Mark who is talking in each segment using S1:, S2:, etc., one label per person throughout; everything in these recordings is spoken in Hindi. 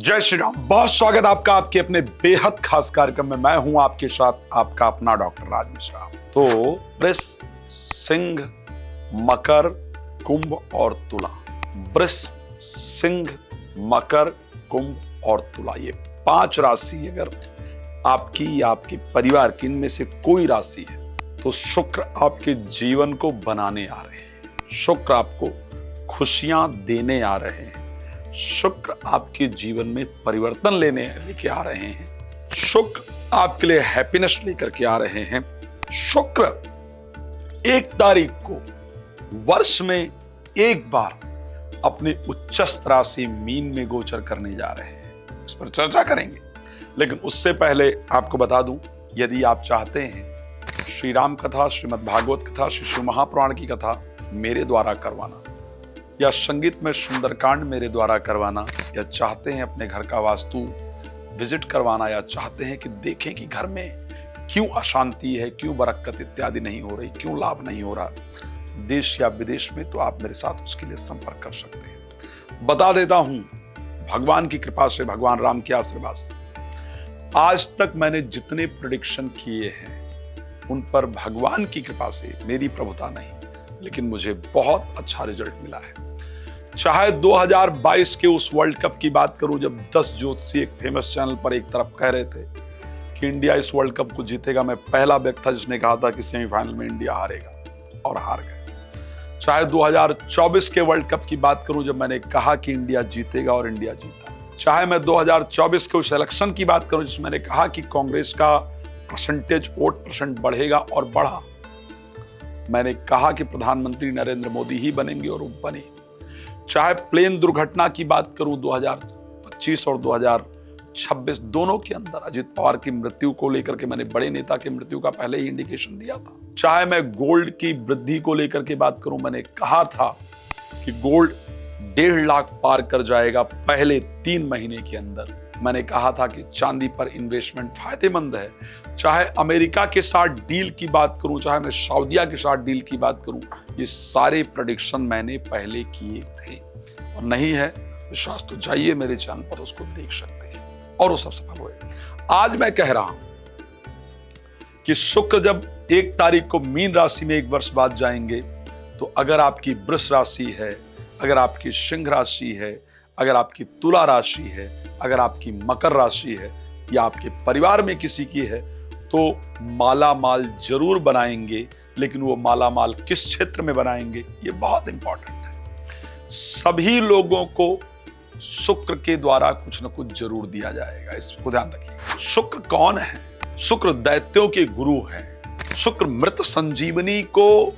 S1: जय श्री राम। बहुत स्वागत आपका आपके अपने बेहद खास कार्यक्रम में। मैं हूं आपके साथ आपका अपना डॉक्टर राज मिश्रा। तो वृष, सिंह, मकर, कुंभ और तुला। वृष, सिंह, मकर, कुंभ और तुला, ये 5 राशि अगर आपकी या आपके परिवार की इनमें से कोई राशि है तो शुक्र आपके जीवन को बनाने आ रहे हैं। शुक्र आपको खुशियां देने आ रहे हैं। शुक्र आपके जीवन में परिवर्तन लेके आ रहे हैं। शुक्र आपके लिए हैप्पीनेस लेकर के आ रहे हैं। शुक्र 1 तारीख को वर्ष में एक बार अपने उच्चस्थ राशि मीन में गोचर करने जा रहे हैं। इस पर चर्चा करेंगे, लेकिन उससे पहले आपको बता दूं, यदि आप चाहते हैं श्री राम कथा, श्रीमद् भागवत कथा, श्री शिव महापुराण की कथा मेरे द्वारा करवाना, या संगीत में सुंदरकांड मेरे द्वारा करवाना, या चाहते हैं अपने घर का वास्तु विजिट करवाना, या चाहते हैं कि देखें कि घर में क्यों अशांति है, क्यों बरकत इत्यादि नहीं हो रही, क्यों लाभ नहीं हो रहा देश या विदेश में, तो आप मेरे साथ उसके लिए संपर्क कर सकते हैं। बता देता हूं, भगवान की कृपा से, भगवान राम के आशीर्वाद से आज तक मैंने जितने प्रेडिक्शन किए हैं उन पर भगवान की कृपा से, मेरी प्रभुता नहीं, लेकिन मुझे बहुत अच्छा रिजल्ट मिला है। चाहे 2022 के उस वर्ल्ड कप की बात करूं, जब 10 ज्योतिषी एक फेमस चैनल पर एक तरफ कह रहे थे कि इंडिया इस वर्ल्ड कप को जीतेगा, मैं पहला व्यक्ति था जिसने कहा था कि सेमीफाइनल में इंडिया हारेगा, और हार गए। चाहे 2024 के वर्ल्ड कप की बात करूं, जब मैंने कहा कि इंडिया जीतेगा और इंडिया जीता। चाहे मैं 2024 के उस इलेक्शन की बात करूं जिसमें मैंने कहा कि कांग्रेस का वोट परसेंट बढ़ेगा, और बढ़ा। मैंने कहा कि प्रधानमंत्री नरेंद्र मोदी ही बनेंगे, और वो बने। चाहे प्लेन दुर्घटना की बात करूं, 2025 और 2026 दोनों के अंदर अजित पवार की मृत्यु को लेकर के मैंने बड़े नेता की मृत्यु का पहले ही इंडिकेशन दिया था। चाहे मैं गोल्ड की वृद्धि को लेकर के बात करूं, मैंने कहा था कि गोल्ड 1.5 लाख पार कर जाएगा पहले 3 महीने के अंदर। मैंने कहा था कि चांदी पर इन्वेस्टमेंट फायदेमंद है। चाहे अमेरिका के साथ डील की बात करूं, चाहे मैं सऊदीया के साथ डील की बात करूं, ये सारे प्रेडिक्शन मैंने पहले किए थे। और नहीं है विश्वास तो जाइए मेरे चैनल पर, उसको देख सकते हैं, और वो सब सफल हुए। आज मैं कह रहा हूं कि शुक्र जब 1 तारीख को मीन राशि में 1 वर्ष बाद जाएंगे, तो अगर आपकी वृष राशि है, अगर आपकी सिंह राशि है, अगर आपकी तुला राशि है, अगर आपकी मकर राशि है, या आपके परिवार में किसी की है, तो माला माल जरूर बनाएंगे। लेकिन वो माला माल किस क्षेत्र में बनाएंगे, ये बहुत इंपॉर्टेंट है। सभी लोगों को शुक्र के द्वारा कुछ न कुछ जरूर दिया जाएगा, इसको ध्यान रखिए। शुक्र कौन है? शुक्र दैत्यों के गुरु हैं। शुक्र मृत संजीवनी को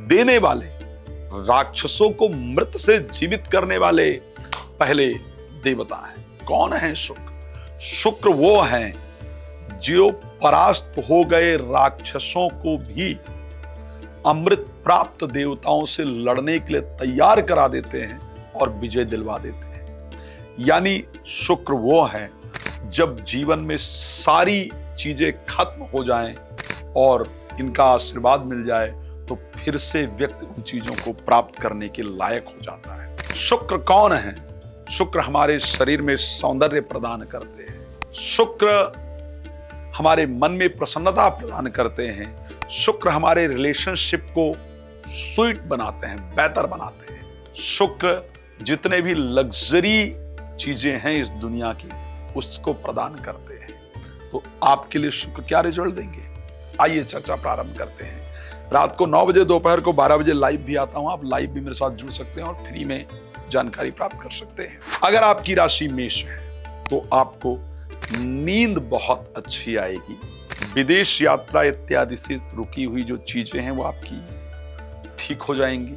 S1: देने वाले, राक्षसों को मृत से जीवित करने वाले पहले देवता हैं। कौन है शुक्र? शुक्र वो हैं जो परास्त हो गए राक्षसों को भी अमृत प्राप्त देवताओं से लड़ने के लिए तैयार करा देते हैं और विजय दिलवा देते हैं। यानी शुक्र वो है जब जीवन में सारी चीजें खत्म हो जाएं और इनका आशीर्वाद मिल जाए, तो फिर से व्यक्ति उन चीजों को प्राप्त करने के लायक हो जाता है। शुक्र कौन है? शुक्र हमारे शरीर में सौंदर्य प्रदान करते हैं। शुक्र हमारे मन में प्रसन्नता प्रदान करते हैं। शुक्र हमारे रिलेशनशिप को स्वीट बनाते हैं, बेहतर बनाते हैं। शुक्र जितने भी लग्जरी चीजें हैं इस दुनिया की, उसको प्रदान करते हैं। तो आपके लिए शुक्र क्या रिजल्ट देंगे, आइए चर्चा प्रारंभ करते हैं। रात को 9 बजे, दोपहर को 12 बजे लाइव भी आता हूं। आप लाइव भी मेरे साथ जुड़ सकते हैं और फ्री में जानकारी प्राप्त कर सकते हैं। अगर आपकी राशि मेष है तो आपको नींद बहुत अच्छी आएगी। विदेश यात्रा इत्यादि से रुकी हुई जो चीजें हैं वो आपकी ठीक हो जाएंगी।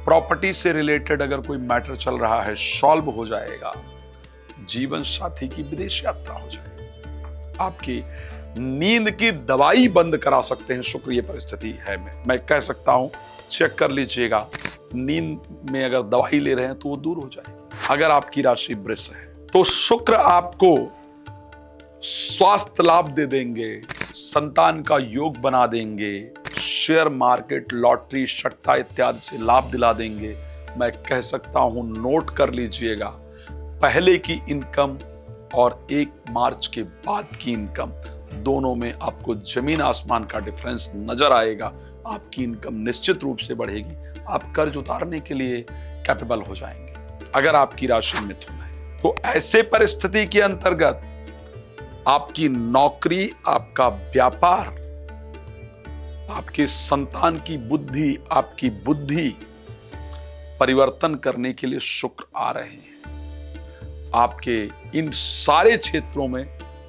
S1: प्रॉपर्टी से रिलेटेड अगर कोई मैटर चल रहा है, सॉल्व हो जाएगा। जीवन साथी की विदेश यात्रा हो जाएगी। आपकी नींद की दवाई बंद करा सकते हैं शुक्र, ये परिस्थिति है। मैं कह सकता हूं, चेक कर लीजिएगा। नींद में अगर दवाई ले रहे हैं तो वो दूर हो जाएगी। अगर आपकी राशि वृष है तो शुक्र आपको स्वास्थ्य लाभ दे देंगे, संतान का योग बना देंगे, शेयर मार्केट, लॉटरी, सट्टा इत्यादि से लाभ दिला देंगे। मैं कह सकता हूं, नोट कर लीजिएगा, पहले की इनकम और 1 मार्च के बाद की इनकम, दोनों में आपको जमीन आसमान का डिफरेंस नजर आएगा। आपकी इनकम निश्चित रूप से बढ़ेगी, आप कर्ज उतारने के लिए कैपेबल हो जाएंगे। अगर आपकी राशि मिथुन है तो ऐसे परिस्थिति के अंतर्गत आपकी नौकरी, आपका व्यापार, आपके संतान की बुद्धि, आपकी बुद्धि परिवर्तन करने के लिए शुक्र आ रहे हैं। आपके इन सारे क्षेत्रों में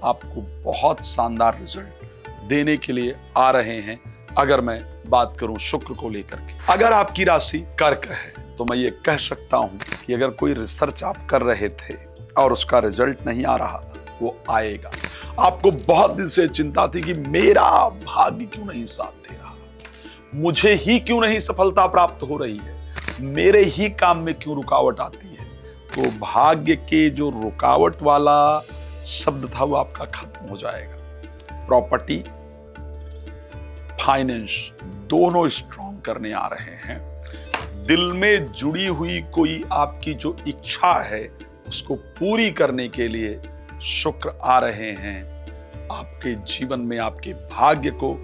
S1: आपको बहुत शानदार रिजल्ट देने के लिए आ रहे हैं। अगर मैं बात करूं शुक्र को लेकर के, अगर आपकी राशि कर्क है तो मैं ये कह सकता हूं कि अगर कोई रिसर्च आप कर रहे थे और उसका रिजल्ट नहीं आ रहा, वो आएगा। आपको बहुत दिन से चिंता थी कि मेरा भाग्य क्यों नहीं साथ दे रहा, मुझे ही क्यों नहीं सफलता प्राप्त हो रही है, मेरे ही काम में क्यों रुकावट आती है। तो भाग्य के जो रुकावट वाला शब्द था वो आपका खत्म हो जाएगा। प्रॉपर्टी, फाइनेंस दोनों स्ट्रॉन्ग करने आ रहे हैं। दिल में जुड़ी हुई कोई आपकी जो इच्छा है उसको पूरी करने के लिए शुक्र आ रहे हैं। आपके जीवन में आपके भाग्य को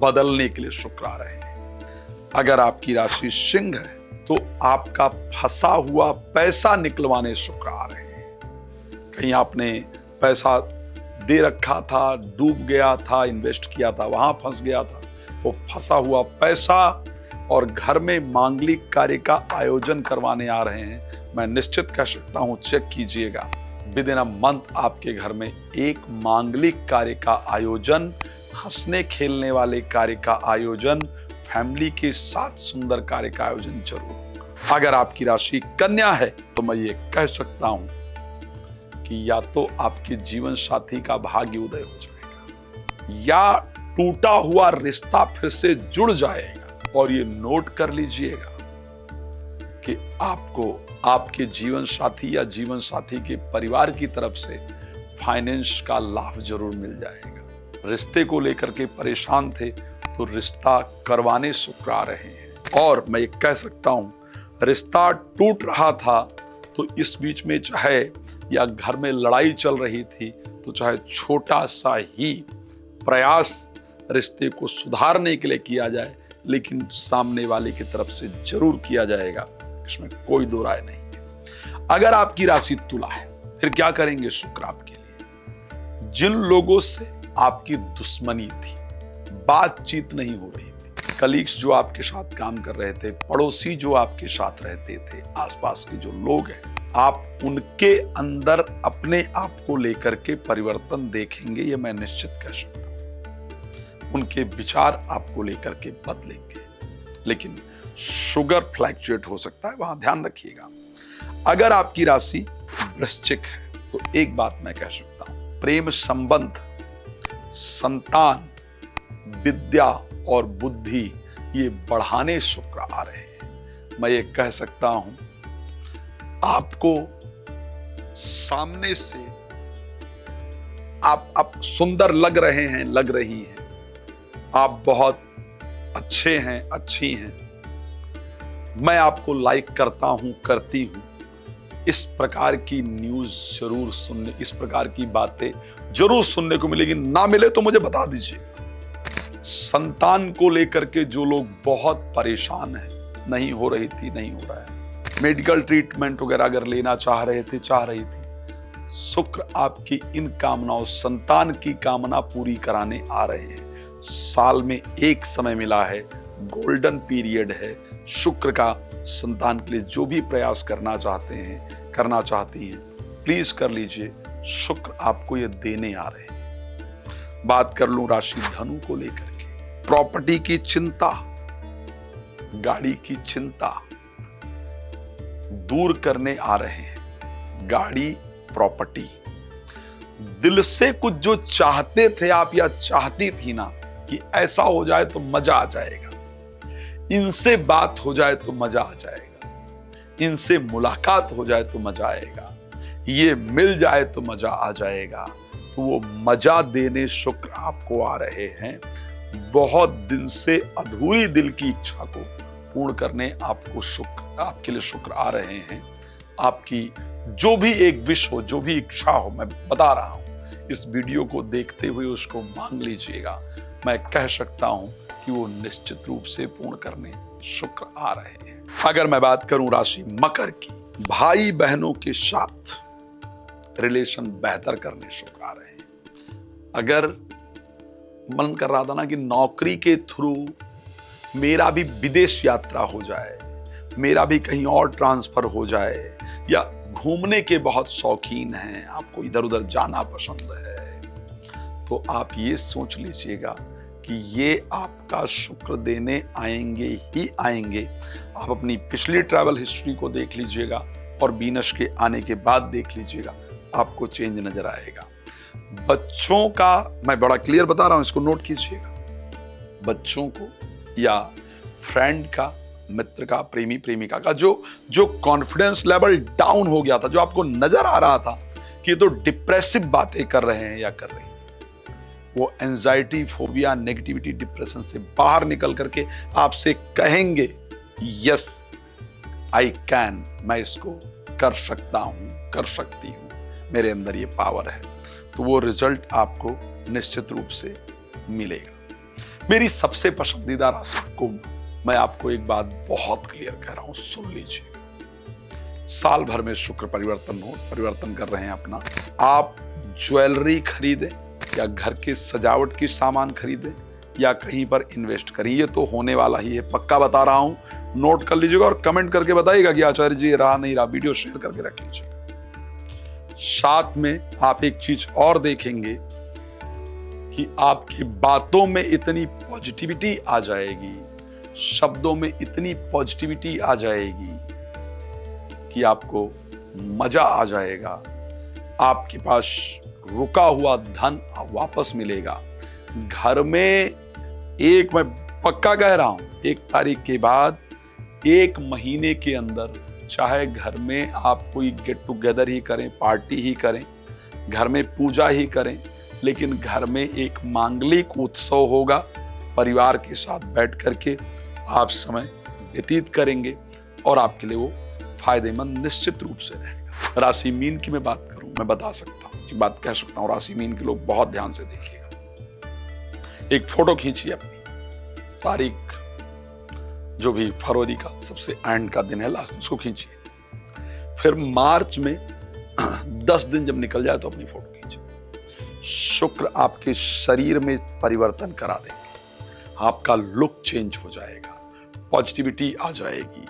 S1: बदलने के लिए शुक्र आ रहे हैं। अगर आपकी राशि सिंह है तो आपका फंसा हुआ पैसा निकलवाने शुक्र आ रहे हैं। कहीं आपने पैसा दे रखा था, डूब गया था, इन्वेस्ट किया था, वहां फंस गया था, वो फंसा हुआ पैसा और घर में मांगलिक कार्य का आयोजन करवाने आ रहे हैं। मैं निश्चित कह सकता हूं, चेक कीजिएगा, विद इन अ मंथ आपके घर में एक मांगलिक कार्य का आयोजन, हंसने खेलने वाले कार्य का आयोजन, फैमिली के साथ सुंदर कार्य का आयोजन जरूर। अगर आपकी राशि कन्या है तो मैं ये कह सकता हूं कि या तो आपके जीवन साथी का भाग्य उदय हो जाएगा या टूटा हुआ रिश्ता फिर से जुड़ जाएगा। और ये नोट कर लीजिएगा कि आपको आपके जीवन साथी या जीवन साथी के परिवार की तरफ से फाइनेंस का लाभ जरूर मिल जाएगा। रिश्ते को लेकर के परेशान थे तो रिश्ता करवाने शुक्र आ रहे हैं। और मैं ये कह सकता हूं, रिश्ता टूट रहा था तो इस बीच में चाहे या घर में लड़ाई चल रही थी तो चाहे छोटा सा ही प्रयास रिश्ते को सुधारने के लिए किया जाए, लेकिन सामने वाले की तरफ से जरूर किया जाएगा, इसमें कोई दो राय नहीं है। अगर आपकी राशि तुला है फिर क्या करेंगे शुक्र आपके लिए? जिन लोगों से आपकी दुश्मनी थी, बातचीत नहीं हो रही थी, कलीग्स जो आपके साथ काम कर रहे थे, पड़ोसी जो आपके साथ रहते थे, आसपास के जो लोग हैं, आप उनके अंदर अपने आप को लेकर के परिवर्तन देखेंगे, ये मैं निश्चित कह सकता हूं। उनके विचार आपको लेकर के बदलेंगे, लेकिन शुगर फ्लैक्चुएट हो सकता है, वहां ध्यान रखिएगा। अगर आपकी राशि वृश्चिक है तो एक बात मैं कह सकता हूं, प्रेम संबंध, संतान, विद्या और बुद्धि ये बढ़ाने शुक्र आ रहे हैं। मैं ये कह सकता हूं, आपको सामने से आप सुंदर लग रहे हैं, लग रही हैं, आप बहुत अच्छे हैं, अच्छी हैं, मैं आपको लाइक करता हूं, करती हूं। इस प्रकार की न्यूज जरूर सुनने, इस प्रकार की बातें जरूर सुनने को मिलेगी। ना मिले तो मुझे बता दीजिए। संतान को लेकर के जो लोग बहुत परेशान हैं, नहीं हो रही थी, नहीं हो रहा है, मेडिकल ट्रीटमेंट वगैरह अगर लेना चाह रहे थे, चाह रही थी, शुक्र आपकी इन कामनाओं, संतान की कामना पूरी कराने आ रहे हैं। साल में एक समय मिला है, गोल्डन पीरियड है शुक्र का। संतान के लिए जो भी प्रयास करना चाहते हैं, करना चाहती हैं, प्लीज कर लीजिए, शुक्र आपको ये देने आ रहे हैं। बात कर लूं राशि धनु को लेकर के, प्रॉपर्टी की चिंता, गाड़ी की चिंता दूर करने आ रहे हैं। गाड़ी, प्रॉपर्टी, दिल से कुछ जो चाहते थे आप या चाहती थी ना कि ऐसा हो जाए तो मजा आ जाएगा, इनसे बात हो जाए तो मजा आ जाएगा, इनसे मुलाकात हो जाए तो मजा आएगा, ये मिल जाए तो मजा आ जाएगा, तो वो मजा देने शुक्र आपको आ रहे हैं। बहुत दिन से अधूरी दिल की इच्छा को पूर्ण करने आपको शुक्र, आपके लिए शुक्र आ रहे हैं। आपकी जो भी एक विश हो, जो भी इच्छा हो, मैं बता रहा हूं, इस वीडियो को देखते हुए उसको मांग लीजिएगा। मैं कह सकता हूं कि वो निश्चित रूप से पूर्ण करने शुक्र आ रहे हैं। अगर मैं बात करूं राशि मकर की, भाई बहनों के साथ रिलेशन बेहतर करने शुक्र आ रहे हैं। अगर मन कर रहा था ना कि नौकरी के थ्रू मेरा भी विदेश यात्रा हो जाए, मेरा भी कहीं और ट्रांसफर हो जाए, या घूमने के बहुत शौकीन हैं, आपको इधर उधर जाना पसंद है, तो आप ये सोच लीजिएगा कि ये आपका शुक्र देने आएंगे ही आएंगे। आप अपनी पिछली ट्रैवल हिस्ट्री को देख लीजिएगा और वीनस के आने के बाद देख लीजिएगा, आपको चेंज नजर आएगा। बच्चों का मैं बड़ा क्लियर बता रहा हूं, इसको नोट कीजिएगा। बच्चों को या फ्रेंड का, मित्र का, प्रेमी प्रेमिका का जो कॉन्फिडेंस लेवल डाउन हो गया था, जो आपको नजर आ रहा था कि ये तो डिप्रेसिव बातें कर रहे हैं या कर रही हैं, वो एंजाइटी, फोबिया, नेगेटिविटी, डिप्रेशन से बाहर निकल करके आपसे कहेंगे यस आई कैन, मैं इसको कर सकता हूं, कर सकती हूं, मेरे अंदर ये पावर है। तो वो रिजल्ट आपको निश्चित रूप से मिलेगा। मेरी सबसे पसंदीदा राशि कुंभ। मैं आपको एक बात बहुत क्लियर कह रहा हूं, सुन लीजिए। साल भर में शुक्र परिवर्तन कर रहे हैं अपना। आप ज्वेलरी खरीदें या घर के सजावट की सामान खरीदें या कहीं पर इन्वेस्ट करें, ये तो होने वाला ही है, पक्का बता रहा हूं। नोट कर लीजिएगा और कमेंट करके बताइएगा कि आचार्य जी रहा नहीं रहा, वीडियो शेयर करके रख लीजिएगा। साथ में आप एक चीज और देखेंगे कि आपकी बातों में इतनी पॉजिटिविटी आ जाएगी, शब्दों में इतनी पॉजिटिविटी आ जाएगी कि आपको मजा आ जाएगा। आपके पास रुका हुआ धन वापस मिलेगा। घर में मैं पक्का कह रहा हूं, 1 तारीख के बाद 1 महीने के अंदर, चाहे घर में आप कोई गेट टुगेदर ही करें, पार्टी ही करें, घर में पूजा ही करें, लेकिन घर में एक मांगलिक उत्सव होगा। परिवार के साथ बैठ करके आप समय व्यतीत करेंगे और आपके लिए वो फायदेमंद निश्चित रूप से रहेगा। राशि मीन की मैं बात करूं, मैं बता सकता हूं, ये बात कह सकता हूं, राशि मीन के लोग बहुत ध्यान से देखिएगा। एक फोटो खींचिए अपनी, तारीख जो भी फरवरी का सबसे एंड का दिन है, लास्ट, उसको खींचिए। फिर मार्च में 10 दिन जब निकल जाए तो अपनी फोटो खींचिए। शुक्र आपके शरीर में परिवर्तन करा देंगे, आपका लुक चेंज हो जाएगा, पॉजिटिविटी आ जाएगी,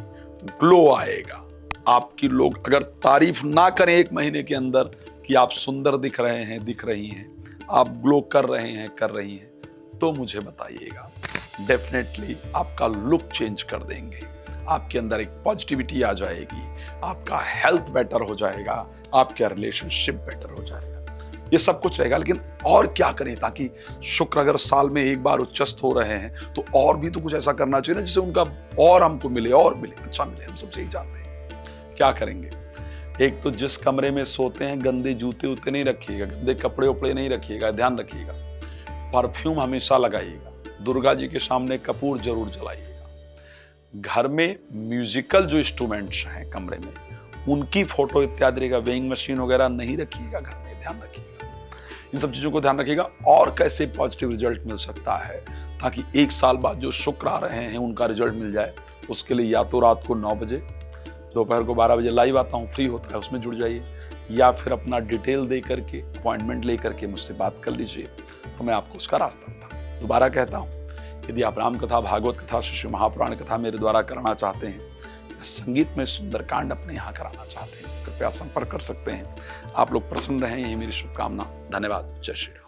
S1: ग्लो आएगा। आपकी लोग अगर तारीफ ना करें 1 महीने के अंदर कि आप सुंदर दिख रहे हैं, दिख रही हैं, आप ग्लो कर रहे हैं, कर रही हैं, तो मुझे बताइएगा। डेफिनेटली आपका लुक चेंज कर देंगे, आपके अंदर एक पॉजिटिविटी आ जाएगी, आपका हेल्थ बेटर हो जाएगा, आपका रिलेशनशिप बेटर हो जाएगा, ये सब कुछ रहेगा। लेकिन और क्या करें ताकि शुक्र अगर साल में 1 बार उच्चस्त हो रहे हैं तो और भी तो कुछ ऐसा करना चाहिए ना जिससे उनका और हमको मिले, और मिले, अच्छा मिले। हम सब यही चाहते हैं। क्या करेंगे? एक तो जिस कमरे में सोते हैं गंदे जूते उते नहीं रखिएगा, गंदे कपड़े उपड़े नहीं रखिएगा, ध्यान रखिएगा। परफ्यूम हमेशा लगाइएगा, दुर्गा जी के सामने कपूर जरूर जलाइएगा। घर में म्यूजिकल जो इंस्ट्रूमेंट्स हैं कमरे में, उनकी फोटो इत्यादि रहेगा। वेइंग मशीन वगैरह नहीं रखिएगा घर में, ध्यान रखिएगा। इन सब चीजों को ध्यान रखिएगा। और कैसे पॉजिटिव रिजल्ट मिल सकता है ताकि 1 साल बाद जो शुक्र आ रहे हैं उनका रिजल्ट मिल जाए, उसके लिए या तो रात को 9 बजे, दोपहर को 12 बजे लाइव आता हूँ, फ्री होता है, उसमें जुड़ जाइए, या फिर अपना डिटेल दे करके, अपॉइंटमेंट ले करके मुझसे बात कर लीजिए, तो मैं आपको उसका रास्ता बताऊँ। दोबारा कहता हूँ, यदि आप राम कथा, भागवत कथा, शिव महापुराण कथा मेरे द्वारा कराना चाहते हैं, संगीत में सुंदरकांड अपने यहाँ कराना चाहते हैं, कृपया संपर्क कर सकते हैं। आप लोग प्रसन्न रहें, यही मेरी शुभकामना। धन्यवाद। जय श्री राम।